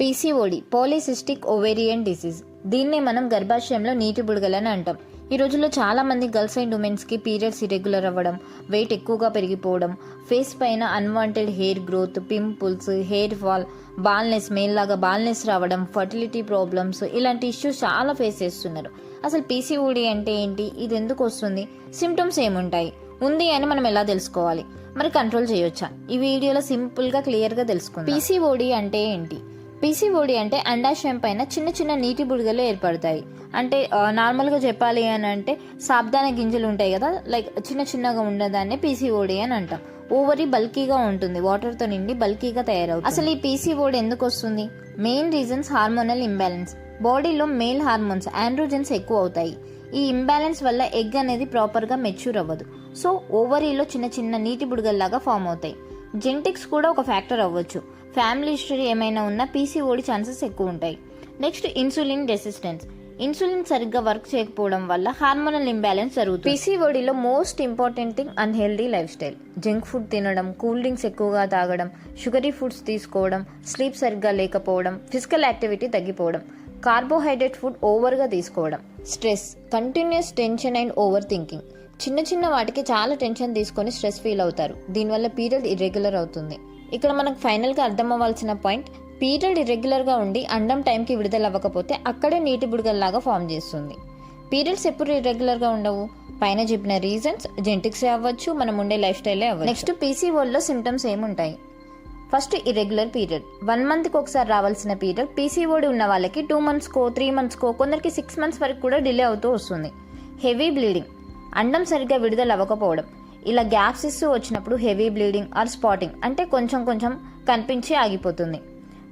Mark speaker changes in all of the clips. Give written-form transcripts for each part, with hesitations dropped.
Speaker 1: PCOD polycystic ovarian disease. దీన్నే మనం గర్భాశయంలో నీటి బుడగలని అంటాం. ఈ రోజుల్లో చాలా మంది గర్ల్స్ అండ్ ఉమెన్స్కి పీరియడ్స్ ఇరెగ్యులర్ అవ్వడం, వెయిట్ ఎక్కువగా పెరిగిపోవడం, ఫేస్ పైన unwanted hair growth, pimples, hair fall, baldness, మేల్లాగా బాల్నెస్ రావడం, ఫర్టిలిటీ ప్రాబ్లమ్స్, ఇలాంటి ఇష్యూస్ చాలా ఫేస్ చేస్తున్నారు. అసలు పీసీఓడి అంటే ఏంటి, ఇది ఎందుకు వస్తుంది, సిమ్టమ్స్ ఏముంటాయి, ఉంది అని మనం ఎలా తెలుసుకోవాలి, మరి కంట్రోల్ చేయొచ్చా, ఈ వీడియోలో సింపుల్గా క్లియర్గా తెలుసుకుందాం. పీసీఓడి అంటే ఏంటి? పీసీఓడి అంటే అండాశయం పైన చిన్న చిన్న నీటి బుడగలు ఏర్పడతాయి. అంటే నార్మల్గా చెప్పాలి అని అంటే సాబ్దాన గింజలు ఉంటాయి కదా, లైక్ చిన్న చిన్నగా ఉండదాన్ని పీసీఓడి అని అంటాం. ఓవరీ బల్కీగా ఉంటుంది, వాటర్తో నిండి బల్కీగా తయారవుతుంది. అసలు ఈ పీసీఓడి ఎందుకు వస్తుంది? Main reasons hormonal imbalance. బాడీలో మేల్ హార్మోన్స్ ఆండ్రోజన్స్ ఎక్కువ అవుతాయి. ఈ ఇంబ్యాలెన్స్ వల్ల ఎగ్ అనేది ప్రాపర్గా మెచ్యూర్ అవ్వదు. సో ఓవరీలో చిన్న చిన్న నీటి బుడగల్లాగా ఫామ్ అవుతాయి. జెనెటిక్స్ కూడా ఒక ఫ్యాక్టర్ అవ్వచ్చు. ఫ్యామిలీ హిస్టరీ ఏమైనా ఉన్నా పీసీఓడి ఛాన్సెస్ ఎక్కువ ఉంటాయి. Next, insulin resistance. ఇన్సులిన్ సరిగ్గా వర్క్ చేయకపోవడం వల్ల హార్మోనల్ ఇంబ్యాలెన్స్ జరుగుతుంది. పీసీఓడిలో most important thing unhealthy lifestyle. Junk food తినడం, కూల్ డ్రింక్స్ ఎక్కువగా తాగడం, షుగరీ ఫుడ్స్ తీసుకోవడం, స్లీప్ సరిగ్గా లేకపోవడం, ఫిజికల్ యాక్టివిటీ తగ్గిపోవడం, కార్బోహైడ్రేట్ ఫుడ్ ఓవర్గా తీసుకోవడం. Stress, continuous tension and overthinking. చిన్న చిన్న వాటికి చాలా టెన్షన్ తీసుకొని స్ట్రెస్ ఫీల్ అవుతారు. దీనివల్ల పీరియడ్ ఇర్రెగ్యులర్ అవుతుంది. ఇక్కడ మనకు ఫైనల్గా అర్థం అవ్వాల్సిన పాయింట్, పీరియడ్ ఇర్రెగ్యులర్గా ఉండి అండం టైంకి విడుదల అవ్వకపోతే అక్కడే నీటి బుడగల్లాగా ఫామ్ చేస్తుంది. పీరియడ్స్ ఎప్పుడు ఇర్రెగ్యులర్గా ఉండవు? పైన చెప్పిన రీజన్స్ జెనెటిక్సే అవ్వచ్చు, మనం ఉండే లైఫ్ స్టైలే అవ్వచ్చు. నెక్స్ట్, పీసీఓడిలో సిమ్టమ్స్ ఏముంటాయి? First, irregular period. 1 మంత్కి ఒకసారి రావాల్సిన పీరియడ్ పీసీఓడి ఉన్న వాళ్ళకి 2 మంత్స్కో 3 మంత్స్కో, కొందరికి 6 మంత్స్ వరకు కూడా డిలే అవుతూ వస్తుంది. హెవీ బ్లీడింగ్, అండం సరిగ్గా విడుదల అవ్వకపోవడం. ఇలా గ్యాప్స్ ఇస్తూ వచ్చినప్పుడు హెవీ బ్లీడింగ్ ఆర్ స్పాటింగ్, అంటే కొంచెం కొంచెం కనిపించి ఆగిపోతుంది.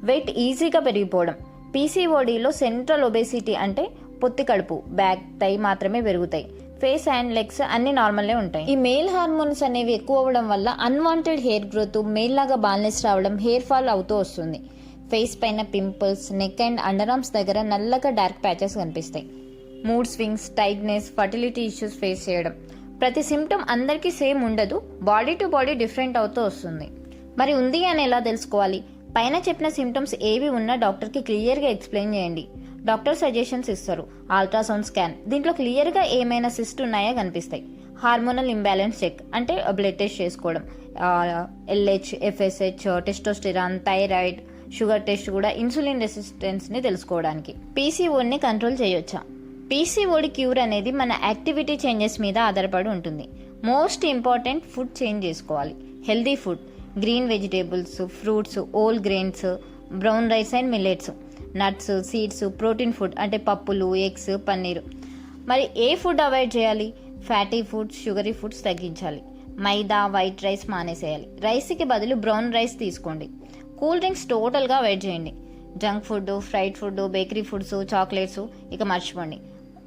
Speaker 1: వెయిట్ ఈజీగా పెరిగిపోవడం. పీసీఓడిలో సెంట్రల్ ఒబేసిటీ అంటే పొత్తి కడుపు, బ్యాక్, థై మాత్రమే పెరుగుతాయి. ఫేస్ అండ్ లెగ్స్ అన్ని నార్మల్లే ఉంటాయి. ఈ మేల్ హార్మోన్స్ అనేవి ఎక్కువ అవ్వడం వల్ల అన్వాంటెడ్ హెయిర్ గ్రోత్, మేల్ లాగా బాల్నెస్ రావడం, హెయిర్ ఫాల్ అవుతూ వస్తుంది. ఫేస్ పైన pimples, neck and under arms దగ్గర నల్లగా డార్క్ ప్యాచెస్ కనిపిస్తాయి. Mood swings, tightness, fertility issues face చేయడం. ప్రతి సిమ్టమ్ అందరికీ సేమ్ ఉండదు, బాడీ టు బాడీ డిఫరెంట్ అవుతూ వస్తుంది. మరి ఉంది అని ఎలా తెలుసుకోవాలి? పైన చెప్పిన సిమ్టమ్స్ ఏవి ఉన్నా డాక్టర్కి క్లియర్గా ఎక్స్ప్లెయిన్ చేయండి. డాక్టర్ సజెషన్స్ ఇస్తారు. అల్ట్రాసౌండ్ స్కాన్, దీంట్లో క్లియర్గా ఏమైనా సిస్ట్ ఉన్నాయా కనిపిస్తాయి. హార్మోనల్ ఇంబ్యాలెన్స్ చెక్, అంటే బ్లడ్ టెస్ట్ చేసుకోవడం. LH, FSH, testosterone, thyroid, sugar test కూడా ఇన్సులిన్ రెసిస్టెన్స్ని తెలుసుకోవడానికి. పీసీఓడిని కంట్రోల్ చేయొచ్చా? పీసీఓడి క్యూర్ అనేది మన యాక్టివిటీ చేంజెస్ మీద ఆధారపడి ఉంటుంది. మోస్ట్ ఇంపార్టెంట్, ఫుడ్ చేంజ్ చేసుకోవాలి. Healthy food, green vegetables, fruits, whole grains, brown rice and millets, nuts, seeds, protein food అంటే పప్పులు, ఎగ్స్, పన్నీరు. మరి ఏ ఫుడ్ అవాయిడ్ చేయాలి? ఫ్యాటీ ఫుడ్స్, షుగరీ ఫుడ్స్ తగ్గించాలి. మైదా, వైట్ రైస్ మానేసేయాలి. రైస్కి బదులు బ్రౌన్ రైస్ తీసుకోండి. కూల్ డ్రింక్స్ టోటల్గా అవాయిడ్ చేయండి. Junk food, fried food, bakery foods, chocolates ఇక మర్చిపోండి.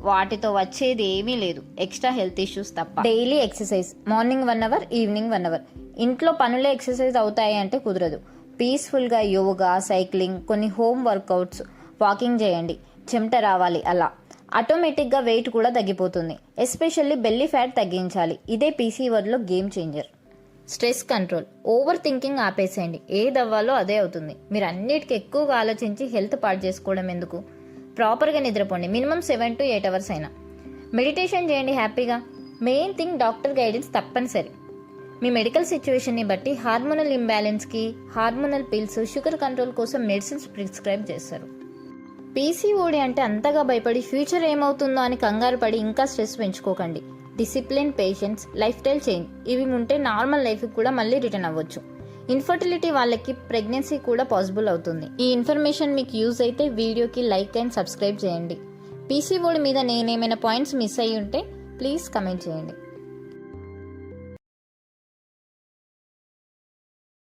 Speaker 1: వాటితో వచ్చేది ఏమీ లేదు, ఎక్స్ట్రా హెల్త్ ఇష్యూస్ తప్ప. Daily exercise, morning 1 hour, evening 1 hour. ఇంట్లో పనులే ఎక్సర్సైజ్ అవుతాయి అంటే కుదరదు. పీస్ఫుల్గా యోగా, సైక్లింగ్, కొన్ని హోమ్ వర్కౌట్స్, వాకింగ్ చేయండి. చెమట రావాలి, అలా ఆటోమేటిక్గా వెయిట్ కూడా తగ్గిపోతుంది. ఎస్పెషల్లీ బెల్లీ ఫ్యాట్ తగ్గించాలి. ఇదే పీసీఓడిలో game changer. Stress control, overthinking ఆపేసేయండి. ఏది అవ్వాలో అదే అవుతుంది. మీరు అన్నిటికీ ఎక్కువగా ఆలోచించి హెల్త్ పాడు చేసుకోవడం ఎందుకు? ప్రాపర్గా నిద్రపోండి, మినిమం 7 to 8 అవర్స్ అయినా. మెడిటేషన్ చేయండి హ్యాపీగా. మెయిన్ థింగ్, డాక్టర్ గైడెన్స్ తప్పనిసరి. మీ మెడికల్ సిచ్యువేషన్ని బట్టి హార్మోనల్ ఇంబ్యాలెన్స్కి హార్మోనల్ పిల్స్, షుగర్ కంట్రోల్ కోసం మెడిసిన్స్ ప్రిస్క్రైబ్ చేస్తారు. పీసీఓడి అంటే అంతగా భయపడి ఫ్యూచర్ ఏమవుతుందో అని కంగారు పడి ఇంకా స్ట్రెస్ పెంచుకోకండి. Discipline, patience, lifestyle change ఇవి ఉంటే నార్మల్ లైఫ్కి కూడా మళ్ళీ రిటర్న్ అవ్వచ్చు. ఇన్ఫర్టిలిటీ వాళ్ళకి ప్రెగ్నెన్సీ కూడా పాసిబుల్ అవుతుంది. ఈ ఇన్ఫర్మేషన్ మీకు యూజ్ అయితే వీడియోకి లైక్ అండ్ సబ్స్క్రైబ్ చేయండి. పీసీఓడి మీద నేనేమైనా పాయింట్స్ మిస్ అయ్యి ఉంటే ప్లీజ్ కమెంట్ చేయండి.